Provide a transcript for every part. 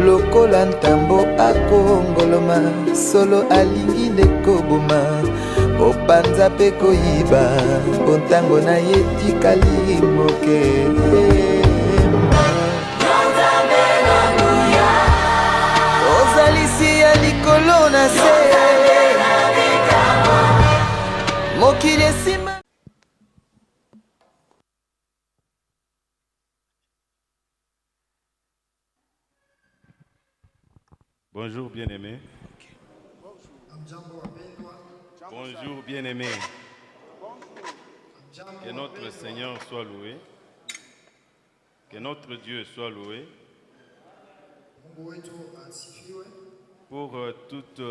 lokola ntambo akongoloma solo alingi ndeko boma opanza mpe koyiba po ntango na ye tikali moke ozalisi ya likolo na se mokili esima. Bonjour bien-aimés. Bonjour bien-aimés. Que notre Seigneur soit loué. Que notre Dieu soit loué. Pour toutes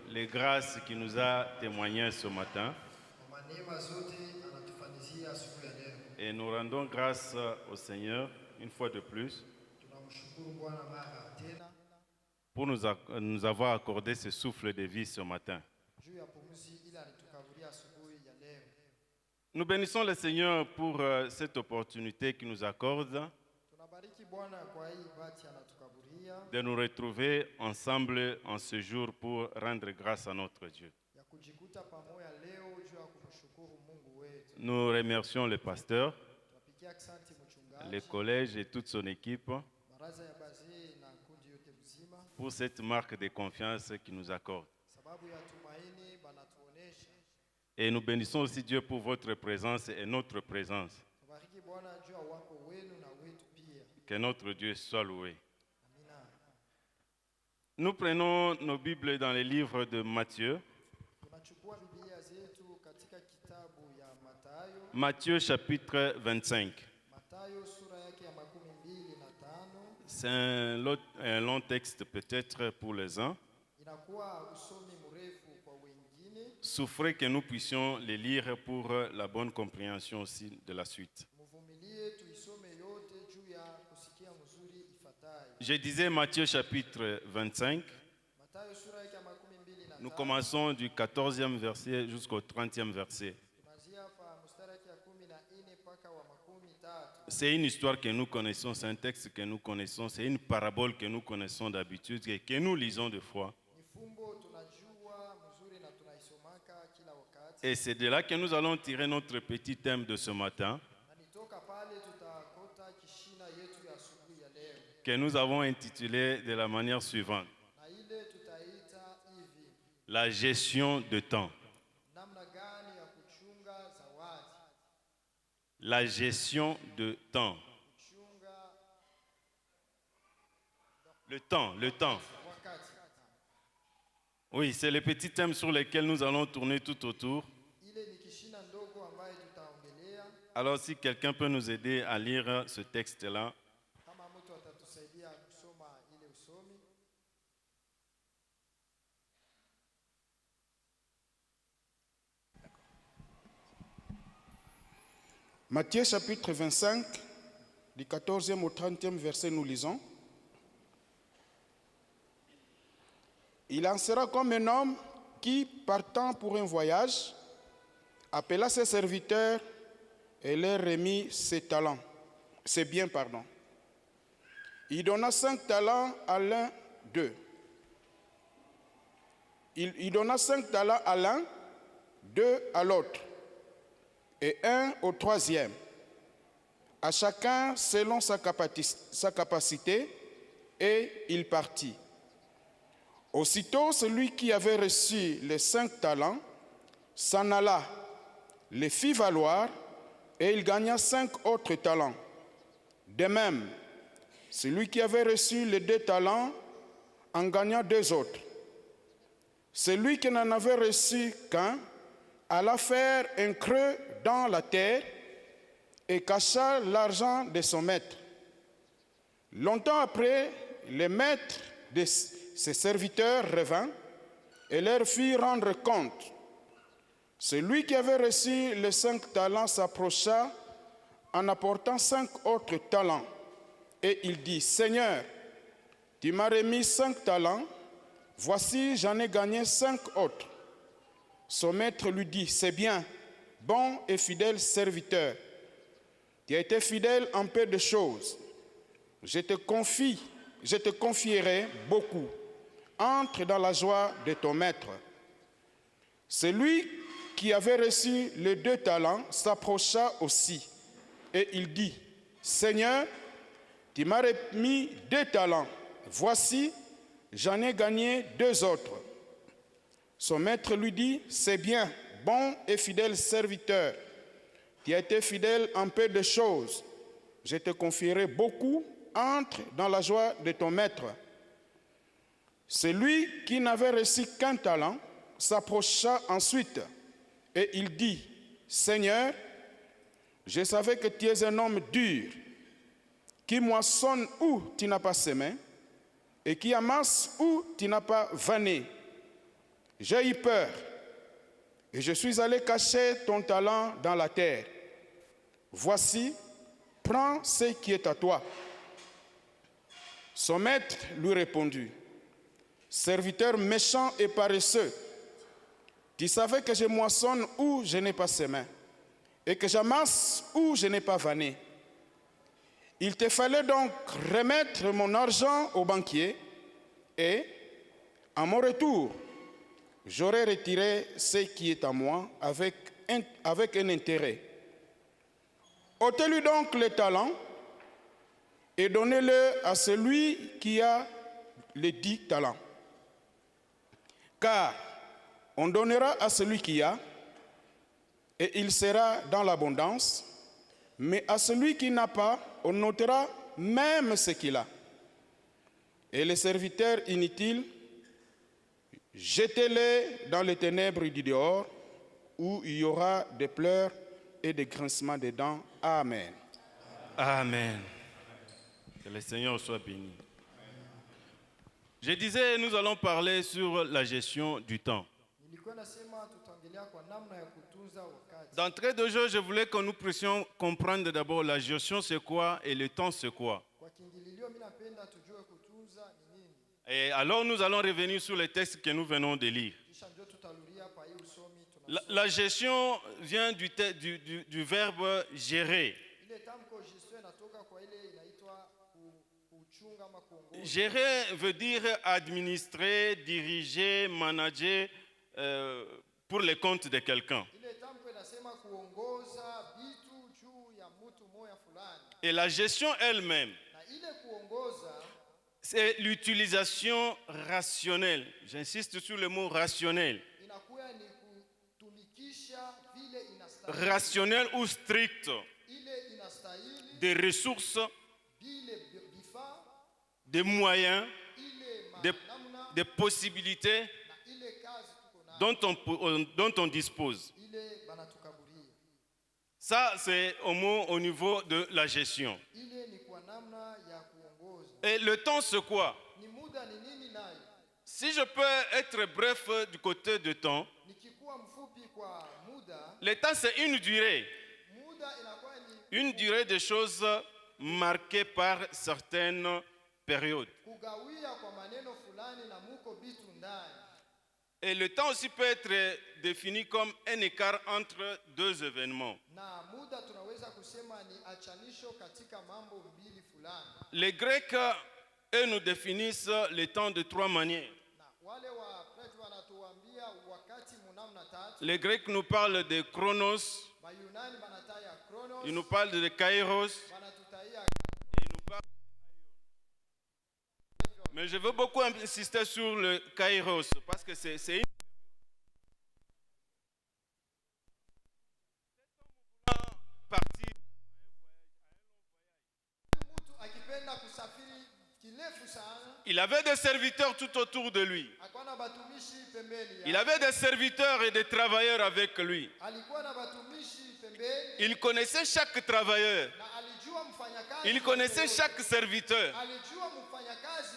les grâces qu'il nous a témoignées ce matin. Et nous rendons grâce au Seigneur une fois de plus pour nous avoir accordé ce souffle de vie ce matin. Nous bénissons le Seigneur pour cette opportunité qu'il nous accorde de nous retrouver ensemble en ce jour pour rendre grâce à notre Dieu. Nous remercions le pasteur, le collège et toute son équipe pour cette marque de confiance qu'il nous accorde. Et nous bénissons aussi Dieu pour votre présence et notre présence. Que notre Dieu soit loué. Nous prenons nos Bibles dans les livres de Matthieu. Matthieu chapitre 25. C'est un long texte peut-être pour les uns. Souffrez que nous puissions les lire pour la bonne compréhension aussi de la suite. Je disais Matthieu chapitre 25. Nous commençons du 14e verset jusqu'au 30e verset. C'est une histoire que nous connaissons, c'est un texte que nous connaissons, c'est une parabole que nous connaissons d'habitude et que nous lisons de fois. Et c'est de là que nous allons tirer notre petit thème de ce matin, que nous avons intitulé de la manière suivante: la gestion de temps. La gestion de temps. Le temps. Oui, c'est le petit thème sur lequel nous allons tourner tout autour. Alors si quelqu'un peut nous aider à lire ce texte-là. Matthieu chapitre 25, du 14e au 30e verset, nous lisons. Il en sera comme un homme qui, partant pour un voyage, appela ses serviteurs et leur remit ses biens. Il donna 5 talents à l'un d'eux. Il donna 5 talents à l'un, 2 à l'autre, et 1 au 3e, à chacun selon sa capacité, et il partit. Aussitôt, celui qui avait reçu les 5 talents s'en alla, les fit valoir, et il gagna 5 autres talents. De même, celui qui avait reçu les 2 talents en gagna 2 autres. Celui qui n'en avait reçu qu'un alla faire un creux dans la terre et cacha l'argent de son maître. Longtemps après, le maître de ses serviteurs revint et leur fit rendre compte. Celui qui avait reçu les 5 talents s'approcha en apportant 5 autres talents. Et il dit, Seigneur, tu m'as remis 5 talents, voici j'en ai gagné 5 autres. Son maître lui dit, c'est bien, bon et fidèle serviteur. Tu as été fidèle en peu de choses. Je te confierai beaucoup. Entre dans la joie de ton maître. Celui qui avait reçu les 2 talents s'approcha aussi. Et il dit, Seigneur, tu m'as remis 2 talents. Voici, j'en ai gagné 2 autres. Son maître lui dit, c'est bien, bon et fidèle serviteur. Tu as été fidèle en peu de choses. Je te confierai beaucoup. Entre dans la joie de ton maître. Celui qui n'avait reçu qu'un talent s'approcha ensuite et il dit, Seigneur, je savais que tu es un homme dur, qui moissonne où tu n'as pas semé et qui amasse où tu n'as pas vanné. J'ai eu peur et je suis allé cacher ton talent dans la terre. Voici, prends ce qui est à toi. Son maître lui répondit, serviteur méchant et paresseux, tu savais que je moissonne où je n'ai pas semé et que j'amasse où je n'ai pas vanné. Il te fallait donc remettre mon argent au banquier et, à mon retour, j'aurais retiré ce qui est à moi avec un intérêt. Ôtez-lui donc les talents et donnez-le à celui qui a les 10 talents. Car on donnera à celui qui a, et il sera dans l'abondance, mais à celui qui n'a pas, on notera même ce qu'il a. Et les serviteurs inutiles, jetez-les dans les ténèbres du dehors, où il y aura des pleurs et des grincements de dents. Amen. Amen. Que le Seigneur soit béni. Je disais, nous allons parler sur la gestion du temps. D'entrée de jeu, je voulais que nous puissions comprendre d'abord la gestion c'est quoi et le temps c'est quoi. Et alors nous allons revenir sur les textes que nous venons de lire. La gestion vient du verbe gérer. Gérer veut dire administrer, diriger, manager pour les comptes de quelqu'un. Et la gestion elle-même, c'est l'utilisation rationnelle. J'insiste sur le mot rationnel. Rationnel ou strict des ressources, des moyens, des possibilités dont on dispose. Ça, c'est au niveau de la gestion. Et le temps, c'est quoi? Si je peux être bref du côté du temps, le temps, c'est une durée de choses marquée par certaines périodes. Et le temps aussi peut être défini comme un écart entre 2 événements. Les Grecs, eux, nous définissent le temps de 3 manières. Les Grecs nous parlent de chronos, ils nous parlent de kairos, et ils nous parlent... Mais je veux beaucoup insister sur le kairos, parce que c'est une partie. Il avait des serviteurs tout autour de lui. Il avait des serviteurs et des travailleurs avec lui. Il connaissait chaque travailleur. Il connaissait chaque serviteur.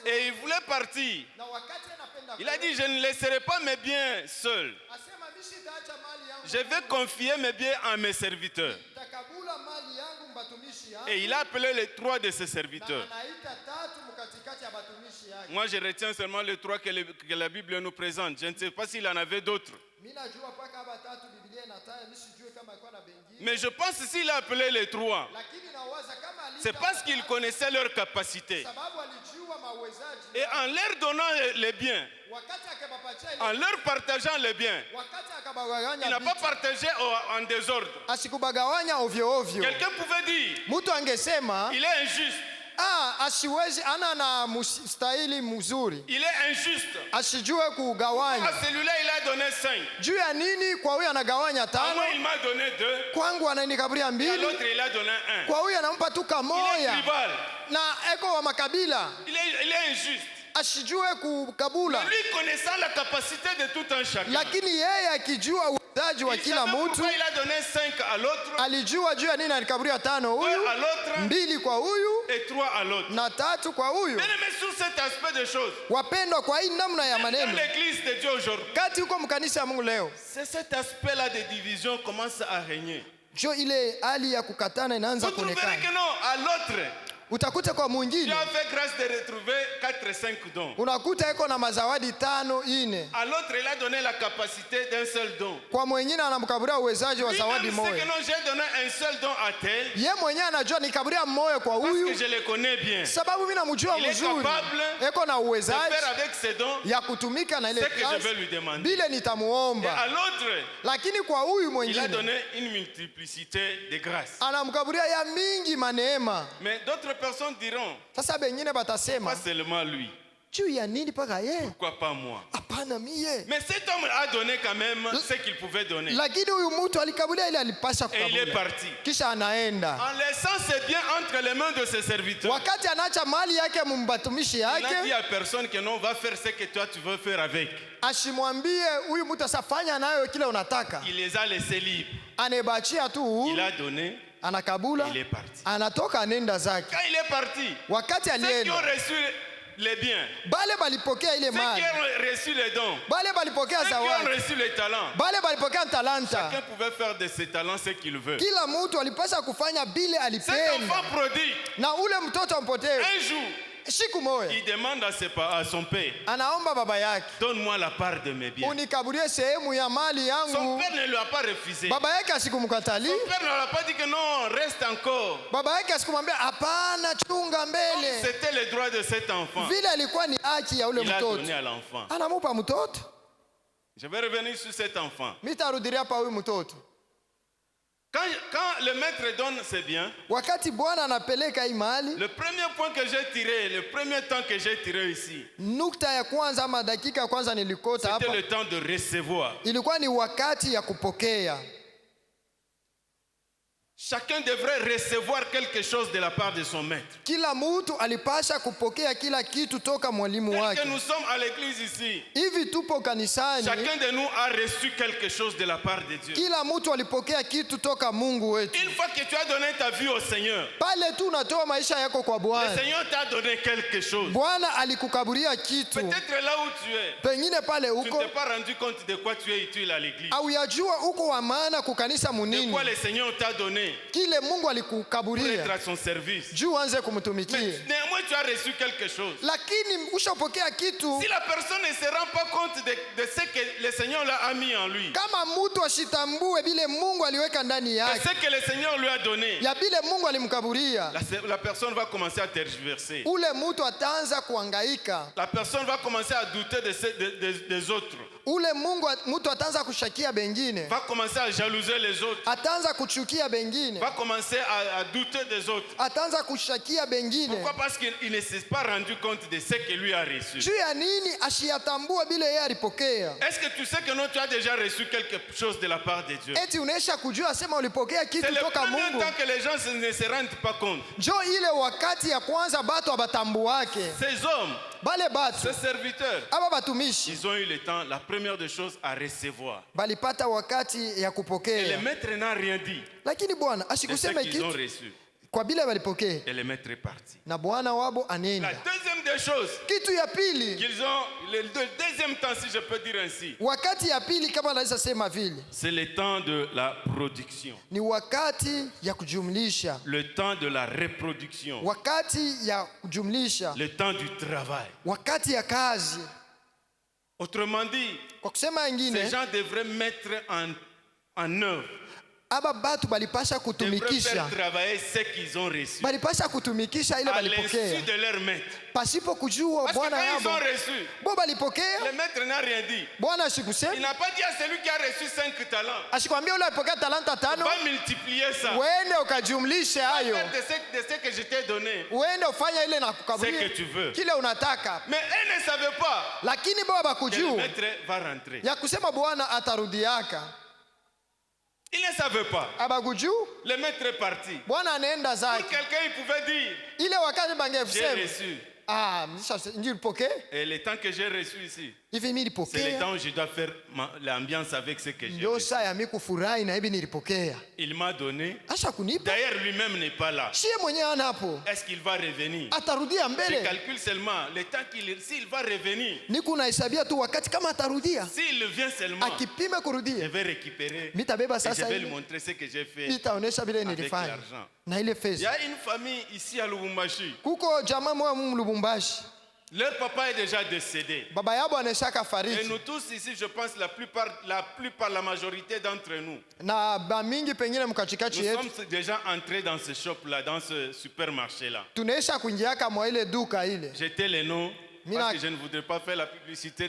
Et il voulait partir. Il a dit, je ne laisserai pas mes biens seuls. Je vais confier mes biens à mes serviteurs. Et il a appelé les 3 de ses serviteurs. Moi, je retiens seulement les 3 que la Bible nous présente. Je ne sais pas s'il en avait d'autres. Mais je pense que s'il a appelé les 3, c'est parce qu'il connaissait leur capacité. Et en leur donnant les biens, en leur partageant les biens, il n'a pas partagé en désordre. Quelqu'un pouvait dire, il est injuste. Il est injuste. Asijue kugawanya. À celui-là, il a donné 5. Juu ya nini kwa huyu anagawanya À 5? moi, il m'a donné 2. Kwangu ananikaburia Et à 2. l'autre, il a donné 1. Kwa huyu anampa tu Il est kamoya. tribal. Na eko wa makabila. Il est injuste. Asijue kukabula. Mais lui, connaissant la capacité de tout un chacun, Lakini yeye akijua uwezaji wa il kila savait mtu, pourquoi il a donné 5 à l'autre, alijua juu ya nini anikaburia 5 2 huyu, à l'autre 2 kwa huyu et 3 à l'autre. na 3 kwa huyu. Bien aimé, sur cet aspect de choses, Wapendwa, kwa hii namna ya dans maneno, l'église de Dieu aujourd'hui, kati huko mkanisa ya Mungu leo, c'est cet aspect-là de division commence à régner. jo ile hali ya kukatana inaanza Vous trouverez kuonekana. que non, à l'autre, Utakuta kwa Dieu mwingine a fait grâce de retrouver 4 et 5 dons. unakuta iko na mazawadi 5 4. À l'autre, il a donné la capacité d'un seul don. Kwa mwingine anamkaburia uwezaji wa Lui-même zawadi sait que moja. non, j'ai donné un seul don à tel, Ye mwenyewe anajua nikaburia mmoja kwa parce que huyu je le connais bien. sababu mimi namjua Il est mzuri. capable Eko na De uwezaji faire avec ses dons ya kutumika na ile ce que je vais kazi lui demander. bila Et nitamuomba. à l'autre, Lakini kwa huyu il a mwingine donné une multiplicité de grâces. anamkaburia ya mingi maneema. Mais d'autres personnes diront, Sasa bengine pas batasema seulement lui, juu ya nini paka ye? pourquoi pas moi? Hapana mie. Mais cet homme a donné quand même ce qu'il pouvait donner. Lakini huyu mtu alikaburia ile alipasha Et il est kukaburia. parti. Kisha anaenda. En laissant ses biens entre les mains de ses serviteurs. Wakati anaacha mali yake mbatumishi Il n'a yake, dit à personne que non, va faire ce que toi tu veux faire avec. ashimwambie huyu mtu asafanya nayo kile unataka. Il les a laissés libres. Anebachia tu Il uhuru, a donné, anakabula, il est parti. anatoka anenda zake. Quand il est parti, Wakati ceux qui ont alienda, reçu les biens, bale balipokea ile ceux qui mali, ont reçu les dons, bale balipokea ceux qui ont zawadi, reçu les talents, bale balipokea talanta. chacun pouvait faire de ses talents ce qu'il veut. Kila mtu alipasha kufanya bile Cet alipenda. enfant prodigue, Na ule mtoto mpotevu un jour, siku moja il demande à son père, anaomba baba yake, donne-moi la part de mes biens. unikaburie sehemu ya mali Son yangu. père ne lui a pas refusé. Baba yake asikumkatali, Son père ne lui a pas dit que non, reste encore. baba yake asikumwambia hapana, chunga mbele. C'était le droit de cet enfant. Vile alikuwa ni haki ya ule Il a mtoto, donné à l'enfant. anamupa mtoto. Je vais revenir sur cet enfant. Mitarudiria hapa huyu mtoto. Quand le maître donne ses biens, Wakati Bwana anapeleka hii mali, le premier point que j'ai tiré, le premier temps que j'ai tiré ici, nukta ya kwanza ama dakika ya kwanza nilikota c'était hapa, le temps de recevoir. ilikuwa ni wakati ya kupokea. Chacun devrait recevoir quelque chose de la part de son maître. Kila mtu alipasha kupokea kila kitu toka mwalimu Tel wake. que nous sommes à l'église ici, Hivi tupo kanisani, chacun de nous a reçu quelque chose de la part de Dieu. kila mtu alipokea kitu toka Mungu wetu. Une fois que tu as donné ta vie au Seigneur, Pale tu unatoa maisha yako kwa le Bwana, Seigneur t'a donné quelque chose. Bwana alikukaburia kitu. Peut-être là où tu es, Pengine pale tu ne huko t'es pas rendu compte de quoi tu es utile à l'église. au yajua uko wa maana kukanisa De munini, quoi le Seigneur t'a donné kile Mungu pour être alikukaburia à son service. juu anze Mais kumtumikia. néanmoins, tu as reçu quelque chose. Lakini ushapokea kitu, Si la personne ne se rend pas compte de ce que le Seigneur l'a a mis en lui, kama mtu ashitambue bile Mungu aliweka ndani de yake, ce que le Seigneur lui a donné, ya bile Mungu alimkaburia, la personne va commencer à tergiverser. ule mtu ataanza kuhangaika. La personne va commencer à douter des autres, Ule mtu ataanza kushakia bengine, va commencer à jalouser les autres, ataanza kuchukia bengine, va commencer à douter des autres. ataanza kushakia bengine. Pourquoi? Parce qu'il ne s'est pas rendu compte de ce que lui a reçu. Juu ya nini ashiyatambua bile yeye alipokea? Est-ce que tu sais que non, tu as déjà reçu quelque chose de la part de Dieu? Eti unaisha kujua sema ulipokea C'est kitu le toka premier Mungu. temps que les gens ne se rendent pas compte. Jo ile wakati ya kwanza batu abatambuake, Ces hommes, bale batu ces serviteurs, aba batumishi ils ont eu le temps, la première des choses, à recevoir. balipata wakati ya Et le kupokea, maître n'a rien dit lakini Bwana de ce asikuseme qu'ils ont kitu reçu. kwa bile balipokea, Et le maître est parti. na Bwana wabo La anenda. deuxième des deux choses Kitu ya pili, qu'ils ont, le deuxième temps, si je peux dire ainsi, wakati ya pili kama naweza sema vile, c'est le temps de la production, ni wakati ya kujumlisha, le temps de la reproduction, wakati ya kujumlisha, le temps du travail. wakati ya kazi. Autrement dit, Kwa kusema ces ingine, gens devraient mettre en œuvre, aba batu balipasha devraient kutumikisha, faire travailler ce qu'ils ont reçu balipasha kutumikisha ile à l'insu balipokea de leur maître. pasipo kujua Parce que bwana quand ils yabo. ont reçu, Bo balipokea, le maître n'a rien dit. bwana Il asikusema, n'a pas dit à celui qui a reçu 5 talents, asikwambia ule alipokea talanta tano, va multiplier ça. uende ukajumlishe hayo, De ce que je t'ai donné, uende ufanya ile na c'est que kukaburia tu veux. kile unataka. Mais elles ne savaient pas Lakini bo que le bakujua maître va rentrer. ya kusema bwana atarudiaka, Ils ne savaient pas. abakujua Le maître est parti. bwana anaenda Pour zake. quelqu'un, il pouvait dire, Ile wakati j'ai bangesema reçu. ndio nilipokea Et le temps que j'ai reçu ici, hivi, mimi c'est le nilipokea, temps où je dois faire l'ambiance avec ce que j'ai ndio reçu. saa ya mimi kufurahi na hivi nilipokea. Il m'a donné. Asha kunipa D'ailleurs, lui-même n'est pas là. shie mwenyewe ana hapo, Est-ce qu'il va revenir? atarudia Je mbele. calcule seulement le temps s'il va revenir. Niko nahesabia tu wakati kama atarudia, S'il vient seulement, akipime je kurudia, vais récupérer. mitabeba Et je sasa vais lui hivi, montrer ce que j'ai fait nitaonesha vile avec nilifanya l'argent. na ile Il y fedha. a une famille ici à Lubumbashi. Kuko jamaa moja Lubumbashi, Leur papa est déjà décédé. baba yabo anashaka Et fariki, nous tous ici, je pense la majorité d'entre nous, na bamingi pengine mkachikachi nous yetu sommes déjà entrés dans ce shop-là, dans ce supermarché-là. tunaisha kuingiaka mwa ile duka ile. J'étais les noms Mina- parce que je ne voudrais pas faire la publicité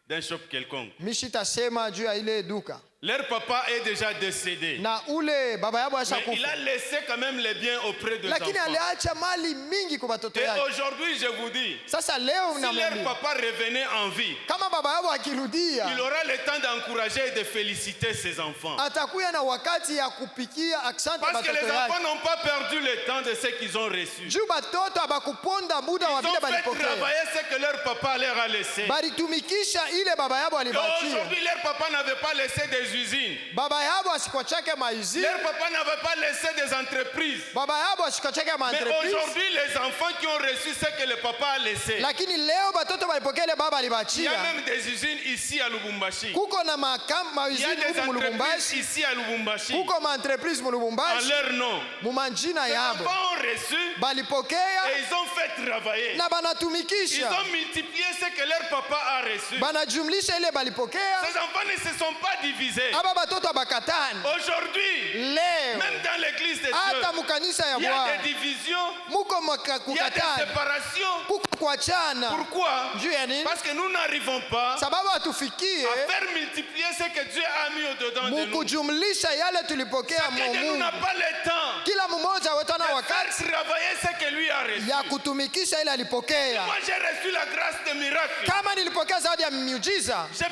d'un shop quelconque. Mishitasema juu ya ile duka, Leur papa est déjà décédé. na ule baba yabo Mais il ashakufa, a laissé quand même les biens auprès de ses lakini enfants. aliacha mali mingi kwa watoto Et yake. aujourd'hui, je vous dis, Sasa leo si leur namwambia papa revenait en vie, kama baba yabo akirudia, il aura le temps d'encourager et de féliciter ses enfants. atakuya na wakati ya kupikia asante Parce que batoto les enfants yake, n'ont pas perdu le temps de ce qu'ils ont reçu. juu batoto abakuponda muda wa Ils vile ont fait balipokea, travailler ce que leur papa leur a laissé. balitumikisha ile baba yabo Et alibachia. aujourd'hui, leur papa n'avait pas laissé des usines. Baba yabo asikuachake maizini, Leur papa n'avait pas laissé des entreprises. baba yabo asikuachake Mais maentreprise, aujourd'hui, les enfants qui ont reçu ce que le papa a laissé, lakini leo batoto balipokea ile baba il y a alibachia. même des usines ici à Lubumbashi. Kuko na Il y a maizini des huku mu entreprises Lubumbashi, ici à Lubumbashi kuko maentreprise mu en Lubumbashi leur nom. mumanjina Les yabo enfants ont reçu balipokea et ils ont fait travailler. na Ils banatumikisha, ont multiplié ce que leur papa a reçu. banajumlisha ile balipokea. Ces enfants ne se sont pas divisés. Aba batoto abakatani Aujourd'hui, leo, même dans l'église de Dieu, hata mukanisa ya il y a Bwana des divisions, muko il y a des kukatani, séparations. kuko kuachana. Pourquoi? Juu ya nini? Parce que nous n'arrivons pas Sababu hatufikie à faire multiplier ce que Dieu a mis au-dedans de nous. mukujumlisha yale tulipokea Chacun de nous Mungu. n'a pas le temps Kila mmoja wetu ana de wakati faire travailler ce que lui a reçu. ya kutumikisha ile alipokea. Moi, j'ai reçu la grâce de miracle. Kama nilipokea zawadi ya miujiza, Je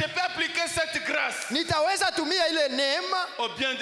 peux appliquer cette grâce nitaweza tumia ile neema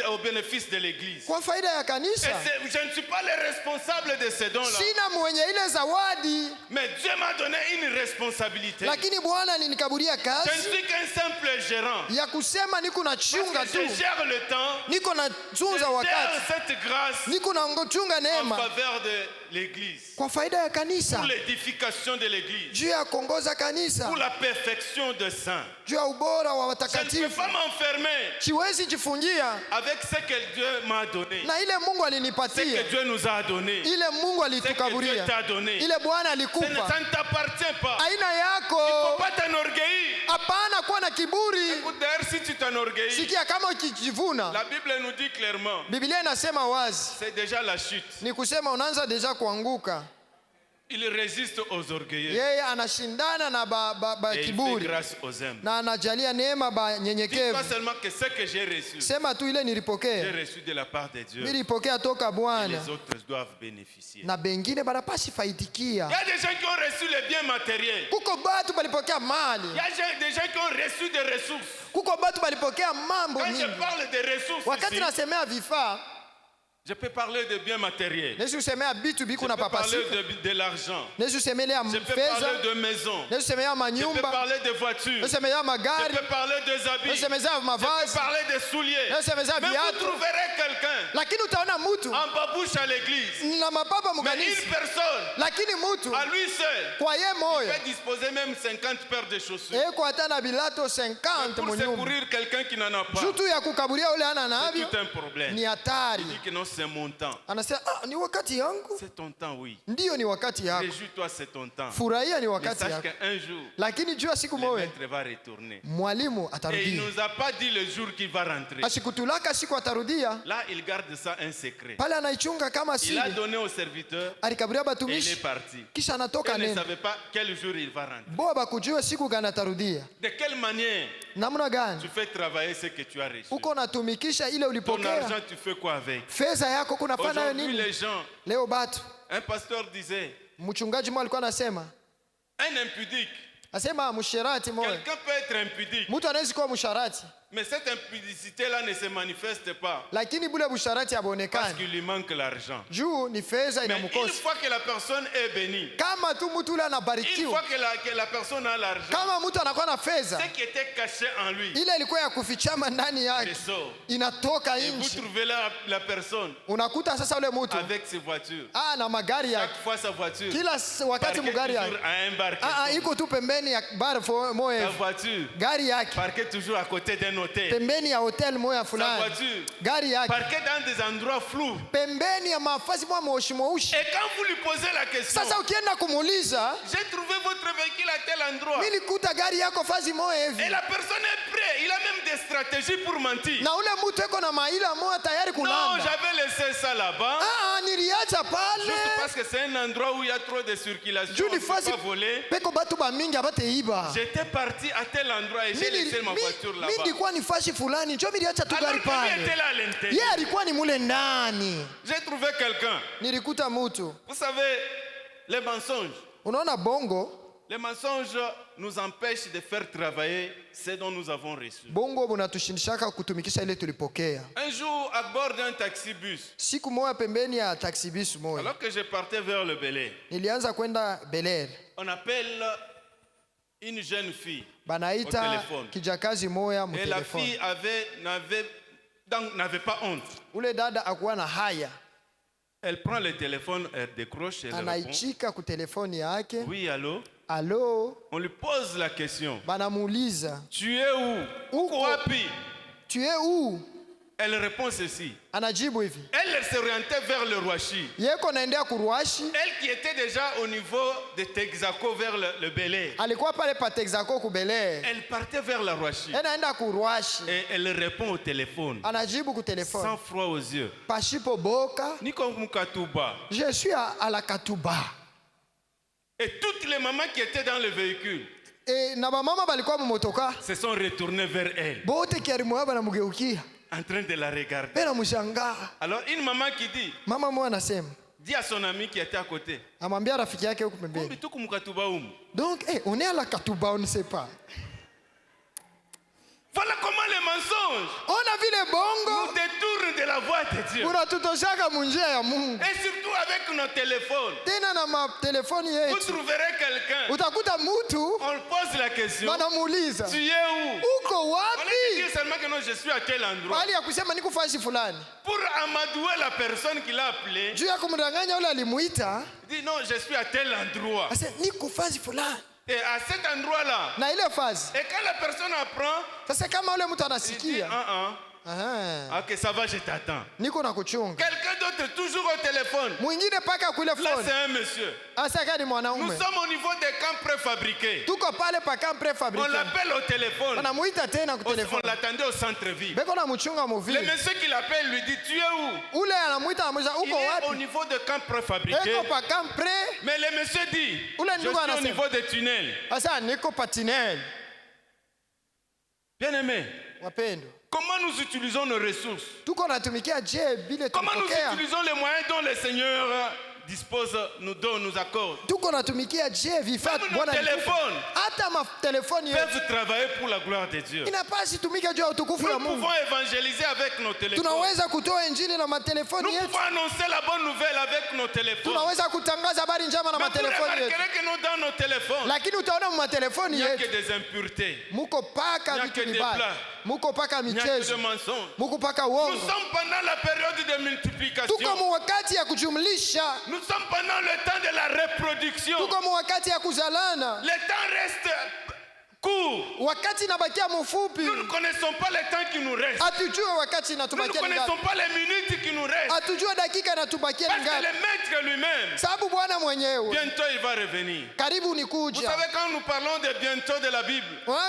au bénéfice de l'Église. kwa faida ya Et kanisa. je ne suis pas le responsable de ces dons-là. Sina mwenye ile zawadi, Mais Dieu m'a donné une responsabilité. lakini Bwana alinikaburia Je ne kazi suis qu'un simple gérant. ya kusema niko na chunga Parce que tu, je gère le temps, niko na je tunza gère wakati, cette grâce niko na chunga en neema faveur de l'Église, kwa faida ya kanisa, pour l'édification de l'Église, juu ya kuongoza kanisa, pour la perfection des saints. juu ya ubora wa Je ne peux watakatifu. pas m'enfermer Siwezi jifungia avec ce que Dieu m'a donné, na ile Mungu ce que alinipatia, Dieu nous a donné, ile Mungu ce que Dieu alitukaburia, t'a donné. ile Bwana Ça alikupa. ne t'appartient pas. Aina Il ne yako, faut pas t'enorgueillir. hapana kuwa na kiburi. Écoute, d'ailleurs, si tu t'enorgueillis, Sikia, kama ukijivuna, la Bible nous dit clairement, Biblia inasema wazi, c'est déjà la chute. ni kusema unaanza deja kuanguka. Il résiste aux orgueilleux Yeye anashindana na et il fait kiburi grâce aux humbles. na anajalia neema Dis pas nyenyekevu. seulement que ce que j'ai reçu, Sema tu ile j'ai nilipokea, reçu de la part de Dieu. nilipokea toka Et Bwana, les autres doivent bénéficier. na bengine banapasi faidikia. Il y a des gens qui ont reçu les biens matériels. Kuko batu balipokea mali, Il y a des gens qui ont reçu des ressources. kuko batu balipokea mambo Quand je mingi. parle des ressources Wakati ici, nasemea vifaa, Je peux parler de biens matériels. Nesi usemea bitu biku Je na peux parler papasika. de l'argent. Nesi usemelea Je peux fedha. parler de maison. Nesi usemea Je peux manyumba. parler de voitures. Nesi usemea Je magari. peux parler des habits. Nesi usemea Je peux mavazi. parler des souliers. Nesi usemea Mais vous viatu. trouverez quelqu'un Lakini utaona mtu en babouche à l'église. na mapapa Mais mukanisa. une personne, Lakini mtu à lui seul, kwa ye moyo peut disposer même 50 paires de chaussures. eko hata na bilato 50 Pour munyumba. secourir quelqu'un qui n'en a pas, Jutu ya kukaburia ule ana c'est navyo tout un problème. ni Il hatari. dit que non, c'est mon temps. Anasema ni wakati yangu. C'est ton temps, oui. Ndiyo ni wakati yako. Réjouis-toi, c'est ton temps. Furahia ni Mais wakati sache yako. qu'un jour, Lakini jua siku le moja maître va retourner. mwalimu Et il atarudia. nous a pas dit le jour qu'il va rentrer. Asikutulaka siku atarudia. Là, il garde ça un secret. Pale anaichunga kama Il a siri. donné au serviteur Alikaburia et il est batumishi parti. kisha anatoka Il ne nenda. savait pas quel jour il va rentrer. Boa bakujue siku gani atarudia. De quelle manière Namna gani? tu fais travailler ce que tu as reçu? Uko natumikisha ile Ton ulipokea. argent, tu fais quoi avec? Fedha yako kunafanya nayo Aujourd'hui, nini? les gens, Leo batu un pasteur disait, mchungaji mmoja alikuwa anasema, un impudique, asema msherati moja. quelqu'un peut être impudique, Mtu anaweza kuwa msharati, mais cette impudicité-là ne se manifeste pas lakini bule busharati parce abonekani. qu'il lui manque l'argent. Juu ni fedha Mais une inamkosa. fois que la personne est bénie, Kama tu mtu ule une anabarikiwa, fois que la personne a l'argent, kama mtu anakuwa na fedha, ce qui était caché en lui, ile ilikuwa ya kufichama ndani il yake sort. inatoka Et vous nje. trouvez là la personne Unakuta sasa ule mtu avec ses voitures. na magari yake, Chaque fois sa voiture, kila wakati parquée mugari toujours yake à un bar. iko tu pembeni ya bar moja Sa hivi. voiture, Gari yake parquée toujours à côté d'un hôtel. pembeni ya hotel moja Sa fulani. voiture, Gari yake parquée dans des endroits flous. pembeni ya mafasi mwa moshi mweushi. Et quand vous lui posez la question, Sasa ukienda kumuuliza, j'ai trouvé votre véhicule à tel endroit. mimi nilikuta gari yako fazi moja Et hivi, la personne est prête. Il a même des stratégies pour mentir. na ule mtu eko na maila moja tayari Non, kulanda. j'avais laissé ça là-bas. Niliacha Juste pale parce que c'est un endroit où il y a trop de circulation. juu On ne ni peut fasi pas voler. peko batu bamingi abateiba. J'étais parti à tel endroit et j'ai laissé ma voiture Mimi là-bas. nilikuwa ni fashi fulani, njo niliacha tu Alors gari que lui était pale. là à l'intérieur. Yeye alikuwa ni mule ndani. J'ai trouvé quelqu'un. Nilikuta mtu. Vous savez, les mensonges. Unaona bongo, Les mensonges nous empêchent de faire travailler ce dont nous avons reçu. bongo bunatushindishaka kutumikisha ile tulipokea. Un jour, à bord d'un taxi-bus, Siku moja pembeni ya taxi bus moja, alors que je partais vers le Bel Air, nilianza kwenda Beler. on appelle une jeune fille au Banaita téléphone. kijakazi moya Et la mutelefoni. fille n'avait pas honte. Ule dada akuwa na haya, Elle prend le téléphone, elle décroche, elle répond. anaichika ku telefoni yake. Oui, allô? Alo, On lui pose la question. banamuuliza, Tu es où? Uko. Wapi? tu es où? Elle répond ceci. Anajibu hivi, Elle s'orientait vers le Rouachi. yeko naendea kuruashi. Elle qui était déjà au niveau de Texaco vers le Bel Air. Alikuwa pale pa Texaco ku Beler, Elle partait vers la Rouachi. enaenda kuruashi. Et elle répond au téléphone. Anajibu ku Sans telefoni, froid aux yeux. pashipo boka, Niko Mukatuba. je suis à la Katuba. Et toutes les mamans qui étaient dans le véhicule Na bamama balikuwa mumotoka se sont retournées vers elle, bote kiarimoya banamugeukia, en train de la regarder. banamshangaa. Alors une maman qui dit, Mama moja anasema, dit à son ami qui était à côté, amwambia rafiki yake huko pembeni, Kumbi tuko Mukatuba humu. donc on est à la Katuba, on ne sait pas. Voilà comment les mensonges Ona vile nous bongo détournent de la voie de Dieu. unatutoshaka munjia ya Mungu. Et surtout avec nos téléphones. Tena na matelefoni Vous yetu trouverez quelqu'un. utakuta mutu On pose la question. banamuuliza, Tu es où? uko On a dit wapi? seulement que non, je suis à tel endroit. Bali ya kusema niko fashi fulani, Pour amadouer la personne qui l'a appelé, juu ya kumdanganya ule alimuita, il dit non, je suis à tel endroit. ase niko fashi fulani Et à cet endroit-là, na ile fazi. et quand la personne apprend, Sasa kama ule mtu il dit anasikia, ok, ça va, je t'attends. niko na kuchunga, Quelqu'un d'autre, toujours au téléphone. mwingine paka kule Là, phone, c'est un monsieur. asa ni Nous mwanaume, sommes au niveau des camps préfabriqués. tuko pale paka On prefabrique, l'appelle au téléphone. wanamuita tena ku On telefoni, l'attendait au centre-ville. beko na mchunga Le muvile, monsieur qui l'appelle lui dit, tu es où? ule anamuita anamuuliza Il uko est au wapi? niveau de camps préfabriqués. Eko paka pre, Mais le monsieur dit, Ule je suis ndugu au anasema. niveau des tunnels. asa niko patinel. Bien-aimé, Wapendwa, comment nous utilisons nos ressources? tuko natumikia je bile Comment nous tulipokea? utilisons les moyens dont le Seigneur dispose, nous donne, nous accorde. tuko natumikia je vifaa Même nos Bwana alitupa. téléphones Hata matelefoni yetu peuvent travailler pour la gloire de Dieu. inapasi tumike juu ya utukufu ya Nous Mungu. pouvons évangéliser avec nos téléphones. Tunaweza kutoa injili na matelefoni Nous yetu. pouvons annoncer la bonne nouvelle avec nos téléphones. Tunaweza kutangaza habari njema na Mais vous matelefoni yetu. remarquerez que nous, dans nos téléphones, Lakini utaona mu il matelefoni n'y a que yetu des impuretés, muko Il paka y a vitu que des vibaya, blagues. muko paka il n'y a que des michezo, mensonges. muko paka Nous uongo. sommes pendant la période de multiplication. Tuko mu wakati ya kujumlisha, Nous sommes pendant le temps de la reproduction. tuko mu wakati ya kuzalana. Le temps reste court. Wakati inabakia mfupi, Nous ne connaissons pas le temps qui nous reste. hatujue wakati Nous ne inatubakia ni connaissons ngapi, pas les minutes qui nous restent. hatujue dakika inatubakia Parce ni que ngapi, le maître lui-même, sababu Bwana mwenyewe bientôt il va revenir. karibu ni Vous kuja. savez, quand nous parlons de bientôt de la Bible,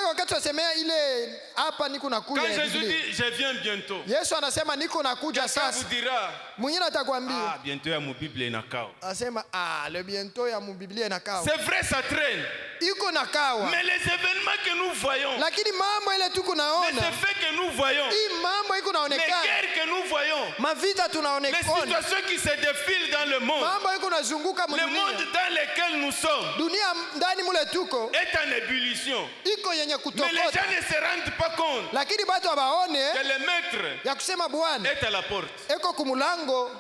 Wakati wasemea ile hapa niko nakuja quand ya Jésus Biblia, dit je viens bientôt, Yesu anasema niko nakuja quelqu'un sasa. vous dira Mwingine atakwambia ah bientôt ya mu Bible inakao. asema le bientôt ya mubiblia inakawa C'est vrai, ça traîne. iko nakawa, Mais les événements que nous voyons, lakini mambo ile tuko les naona, effets que nous voyons, hii mambo iko les naonekana, guerres que nous voyons, mavita les tunaonekana, situations qui se défilent dans le monde, mambo iko nazunguka le monde mdunia, dans lequel nous sommes dunia ndani mule tuko est en ébullition. iko yenye Mais les kutokota, gens ne se rendent pas compte lakini batu abaone que le maître ya kusema Bwana est à la porte. eko kumulango,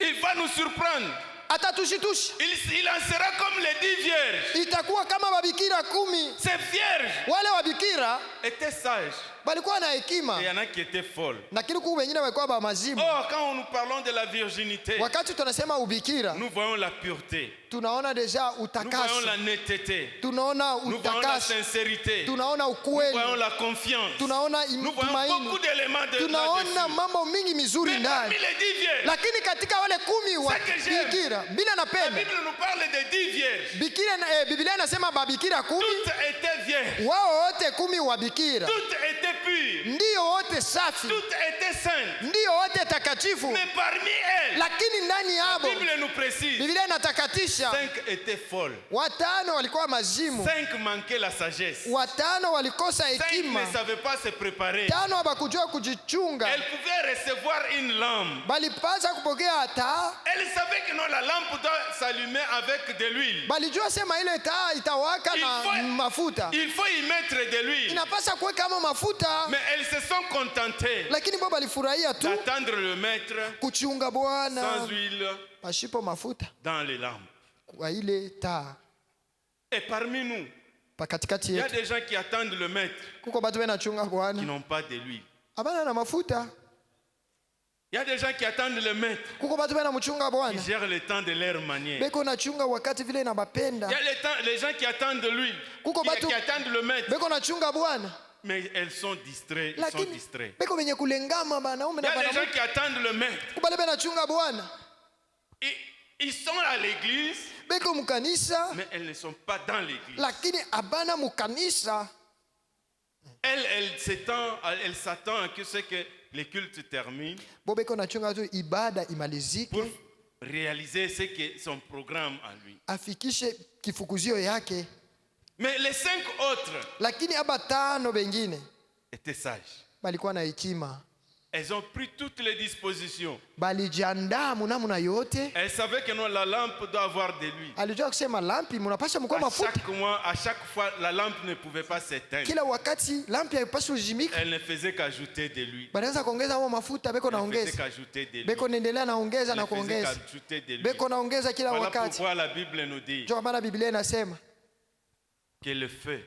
Il va nous surprendre. atatushitushi. Il en sera comme les 10 vierges. Itakuwa kama babikira 10. Ces vierges Wale wabikira étaient sages. balikuwa na Et il hekima, y en a qui étaient folles. lakini kuku wengine walikuwa ba mazimu. Or, quand nous parlons de la virginité, Wakati tunasema ubikira, nous voyons la pureté, tunaona deja nous voyons utakaso, la netteté, tunaona nous voyons la utakaso, sincérité, nous tunaona voyons ukweli, la confiance, tunaona nous voyons tumaini, beaucoup d'éléments de tunaona là-dessus. mambo mingi mizuri Mais parmi ndani. les 10 vierges, Lakini katika wale 10 wa C'est que j'aime. bikira, bila la napenda Bible nous parle de 10 vierges. bikira Biblia inasema babikira 10 Toutes étaient vierges, wao wote 10 wa bikira toutes étaient pures, ndio wote safi, toutes étaient saintes. ndio wote takatifu, Mais parmi elles, lakini ndani la yabo Bible nous précise, Biblia inatakatisha 5 étaient folles, watano walikuwa mazimu, 5 manquaient la sagesse, watano walikosa 5 hekima, ne savaient pas se préparer. tano hawakujua kujichunga, Elles pouvaient recevoir une lampe. balipasa kupokea taa, Elles savaient que non, la lampe doit s'allumer avec de l'huile. balijua sema ile taa itawaka na mafuta, Il faut y mettre de l'huile. inapasa kuweka kama mafuta, Mais elles se sont contentées lakini bo balifurahia tu d'attendre le maître kuchunga Bwana sans huile pashipo mafuta dans les lampes. kwa ile taa. Et parmi nous, Pa katikati il y a yetu des gens qui attendent le maître kuko batu benachunga qui Bwana n'ont pas de l'huile. abana na mafuta, Il y a des gens qui attendent le maître kuko batu benamchunga qui Bwana gèrent le temps de leur manière. beko nachunga wakati vile na bapenda, Il y a les gens qui attendent de l'huile, Kuko batu- qui attendent le maître, beko nachunga Bwana, mais elles sont distraits, ils sont lakini distraits. beko benye kulengama banaume Il y na a des gens banamuke qui attendent le maître. kubale benachunga Bwana, Ils sont à l'église, beko mukanisa mais elles ne sont pas dans l'église. lakini abana mukanisa. Elle s'attend à ce que les cultes terminent Bo beko nachunga tu ibada imalizike, pour réaliser ce que son programme à lui. afikishe kifukuzio yake, Mais les 5 autres lakini aba tano bengine étaient sages. balikuwa na hekima, Elles ont pris toutes les dispositions. balijiandaa munamuna yote. Elles savaient que non, la lampe doit avoir de l'huile. Alijua kusema lampi munapasha mkuwa mafuta Chaque mois, à chaque fois, la lampe ne pouvait pas s'éteindre. kila wakati, lampi haipaswi uzimika, Elle ne faisait qu'ajouter de l'huile. banaweza kuongeza mo mafuta, beko Elle ne faisait naongeza, qu'ajouter de l'huile. beko naendelea naongeza Elle na ne faisait kuongeza, qu'ajouter de l'huile. beko naongeza kila Voilà wakati. pourquoi la Bible nous dit Ndio maana Biblia inasema que le feu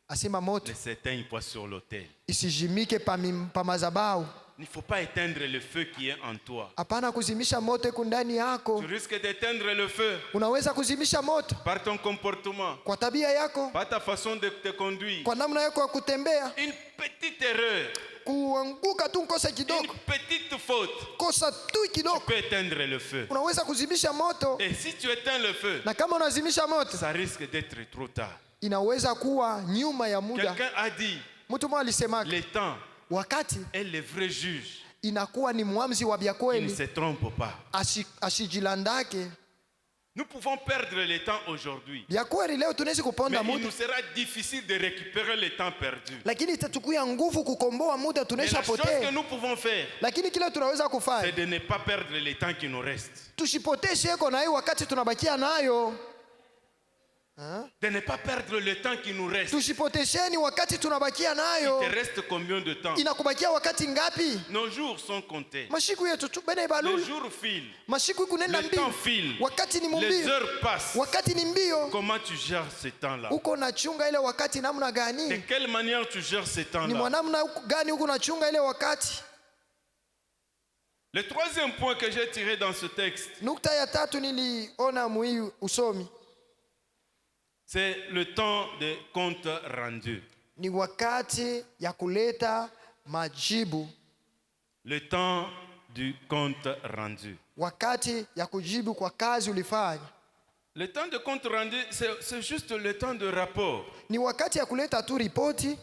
asema moto ne s'éteigne pas sur l'autel. isijimike pa mazabau. Il ne faut pas éteindre le feu qui est en toi. Hapana kuzimisha moto iko ndani yako. Tu risques d'éteindre le feu Unaweza kuzimisha moto par ton comportement, kwa tabia yako, par ta façon de te conduire. kwa namna yako ya kutembea, Une petite erreur, kuanguka tu kosa une kidogo, petite faute kosa tu kidogo, peut éteindre le feu. unaweza kuzimisha moto. Et si tu éteins le feu, Na kama unazimisha moto, ça risque d'être trop tard. inaweza kuwa nyuma ya muda. Quelqu'un a dit, Mtu mmoja alisema le temps wakati est le vrai juge. inakuwa ni mwamzi wa vya Il ne kweli, se trompe pas. ashijilandake. Nous pouvons perdre le temps aujourd'hui. Vya kweli leo tunaweza Mais kuponda il muda, nous sera difficile de récupérer le temps perdu. lakini itatukuya nguvu kukomboa muda Et tunaisha la chose que potea. nous pouvons faire, Lakini kile tunaweza c'est kufanya, de ne pas perdre le temps qui nous reste. tushipoteshe eko na hii wakati tunabakia nayo. De ne pas perdre le temps qui nous reste. Tushipotesheni wakati tunabakia nayo. Il te reste combien de temps? Inakubakia wakati ngapi? Nos jours sont comptés. Mashiku yetu tu bene Les balulu. jours filent. Mashiku kunenda Le mbio. temps file. Wakati ni Les mbio. heures passent. Wakati ni mbio. Comment tu gères ce temps-là? Uko nachunga ile wakati namna De gani? quelle manière tu gères ce Ni temps-là? mwanamna gani uko nachunga ile wakati? Le troisième point que j'ai tiré dans ce texte, Nukta ya tatu niliona mui usomi c'est le temps de compte rendu. ni wakati ya kuleta majibu, Le temps du compte rendu. wakati ya kujibu kwa kazi ulifanya. Le temps de compte rendu, c'est juste le temps de rapport. Ni wakati ya kuleta tu ripoti,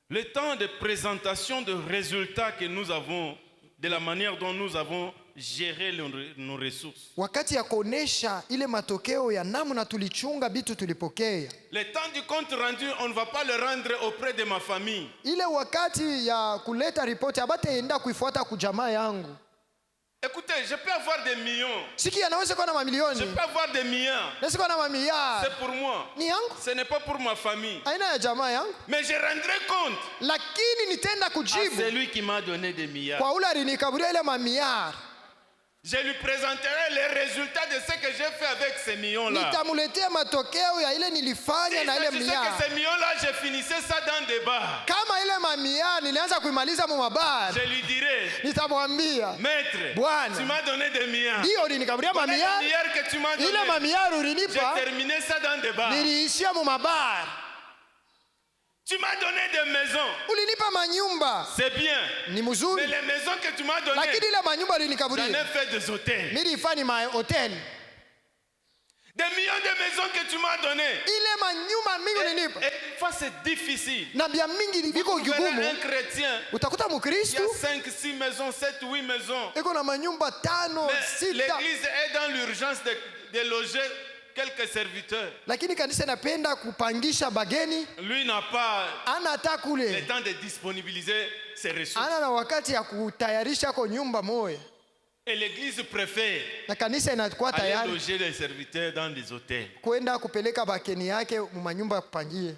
Le temps de présentation de résultats que nous avons, de la manière dont nous avons géré nos ressources. wakati ya kuonesha ile matokeo ya namna tulichunga bitu tulipokea. Le temps du compte rendu, on ne va pas le rendre auprès de ma famille. Ile wakati ya kuleta ripoti abataenda kuifuata kujamaa yangu. Écoutez, je peux avoir des millions, Siki anaweza kuwa na je mamilioni, peux avoir des milliards. naweza kuwa na mamiliari, C'est pour moi. ni yangu, Ce n'est pas pour ma famille. aina ya jamaa yangu, Mais je rendrai compte lakini nitenda à kujibu celui qui m'a donné des milliards. kwa ule alinikaburia ile mamiliari. Je lui présenterai les résultats de ce que j'ai fait avec ces millions-là. Nitamuletea matokeo ya ile nilifanya Il na ile s'agissait que miliari. ces millions-là, je finissais ça dans des bars. Kama ile mamiliari nilianza kuimaliza mu mabari, Je lui dirai, nitamwambia maître, Bwana, tu m'as donné des milliards. ndio ulinikaburia Combien de mamiliari, milliards que tu m'as donné? ile mamiliari J'ai ulinipa terminé ça dans des bars. niliishia mu mabari. Tu m'as donné des maisons. Ulinipa manyumba, C'est bien. ni Mais mzuri, les maisons que tu m'as données, lakini ile manyumba j'en ai ulinikaburia fait des hôtels. nilifanya mahoteli. Des millions de maisons que tu m'as données. Ile manyumba mingi Et ulinipa des fois, c'est difficile. na bia mingi viko Vous verrez vigumu. un chrétien, Utakuta il y mukristu a 5, 6 maisons, 7, 8 maisons. iko na manyumba tano Mais sita, l'église est dans l'urgence de loger quelques serviteurs. lakini kanisa inapenda kupangisha bageni, Lui n'a pas ana hata le kule, temps de disponibiliser ses ressources. ana na wakati ya kutayarisha ko nyumba moya, Et l'église préfère na kanisa inakuwa aller tayari loger les serviteurs dans des hôtels. kwenda kupeleka bakeni yake mu manyumba ya kupangie.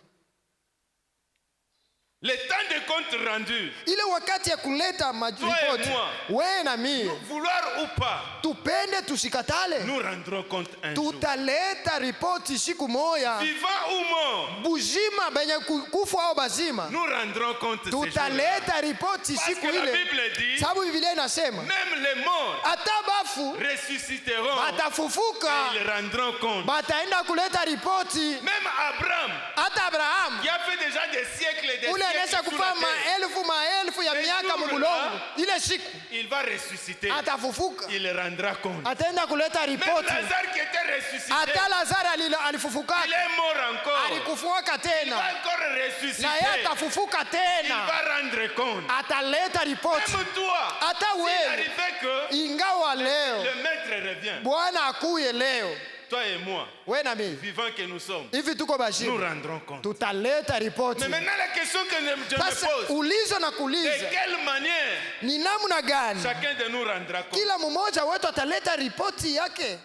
Le temps de compte rendu, Ile wakati ya kuleta Toi et ripoti, moi. wewe na mie, vouloir ou pas, tupende tusikatale, nous rendrons compte un jour. tutaleta ripoti siku moya, Vivant ou mort, bujima benye kufa au bazima, nous rendrons compte ce jour. tutaleta ripoti Parce siku que la ile, Bible dit, sababu Biblia inasema même les morts hata bafu ressusciteront batafufuka, et ils rendront compte. bataenda kuleta ripoti. Même Abraham, Hata Abrahamu qui a fait déjà des siècles et des ule anaweza siècles sous kufa la terre, maelfu ya Les miaka jours mubulongo, ile siku il va ressusciter. atafufuka, Il rendra compte. ataenda kuleta Même ripoti. Lazare qui était ressuscité, Hata Lazaro alifufuka, il est mort encore. alikufuka Il va tena, encore na yeye ressusciter. atafufuka Il tena, va rendre compte. ataleta ripoti. Même toi, Hata s'il wewe, arrivait que ingawa leo le maître revient, Bwana akuye leo, toi et moi, we na mimi vivants que nous sommes, hivi tuko nous bashimu, rendrons compte. tutaleta ripoti. Mais maintenant, la question que je me Sasa pose, ulizo na de kuuliza quelle manière ni namna gani chacun de nous rendra compte? kila mmoja wetu ataleta ripoti yake?